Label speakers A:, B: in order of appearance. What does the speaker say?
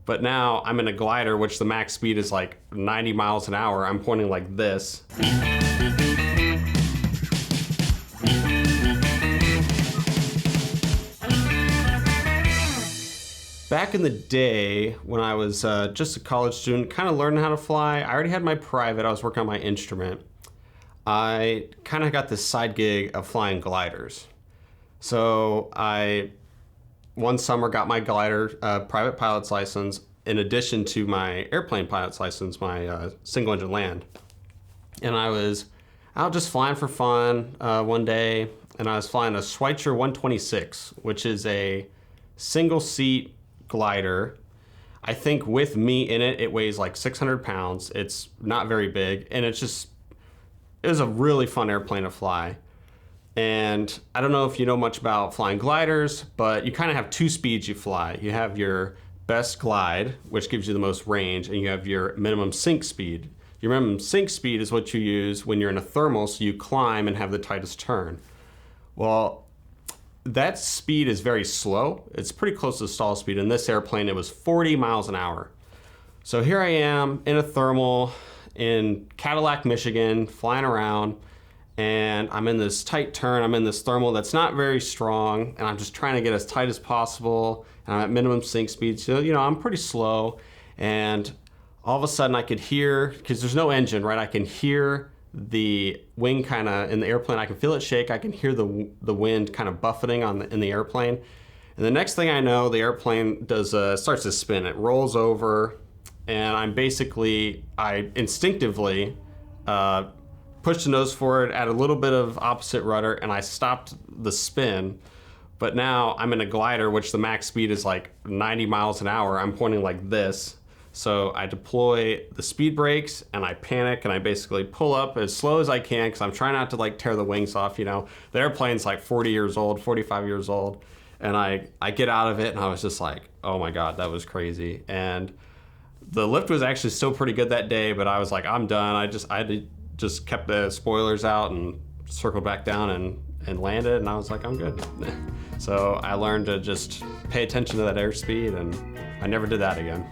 A: But now I'm in a glider, which the max speed is like 90 miles an hour. I'm pointing like this. Back in the day, when I was just a college student, kind of learning how to fly, I already had my private, I was working on my instrument. I kind of got this side gig of flying gliders. So I, one summer, got my glider private pilot's license in addition to my airplane pilot's license, my single engine land. And I was out just flying for fun one day, and I was flying a Schweitzer 126, which is a single seat glider. I think with me in it, it weighs like 600 pounds. It's not very big, and it was a really fun airplane to fly. And I don't know if you know much about flying gliders, but you kind of have two speeds you fly. You have your best glide, which gives you the most range, and you have your minimum sink speed. Your minimum sink speed is what you use when you're in a thermal, so you climb and have the tightest turn. Well, that speed is very slow. It's pretty close to the stall speed. In this airplane, it was 40 miles an hour. So here I am in a thermal in Cadillac, Michigan, flying around, and I'm in this tight turn. I'm in this thermal that's not very strong, and I'm just trying to get as tight as possible, and I'm at minimum sink speed, so I'm pretty slow. And all of a sudden I could hear, because there's no engine, right? I can hear the wing kind of in the airplane. I can feel it shake. I can hear the wind kind of buffeting in the airplane. And the next thing I know, the airplane starts to spin. It rolls over, and I instinctively pushed the nose forward, add a little bit of opposite rudder, and I stopped the spin. But now I'm in a glider, which the max speed is like 90 miles an hour. I'm pointing like this. So I deploy the speed brakes, and I panic, and I basically pull up as slow as I can, because I'm trying not to like tear the wings off. The airplane's like 40 years old, 45 years old. And I get out of it, and I was just like, oh my God, that was crazy. And the lift was actually still pretty good that day, but I was like, I'm done. I just kept the spoilers out and circled back down and landed, and I was like, I'm good. So I learned to just pay attention to that airspeed, and I never did that again.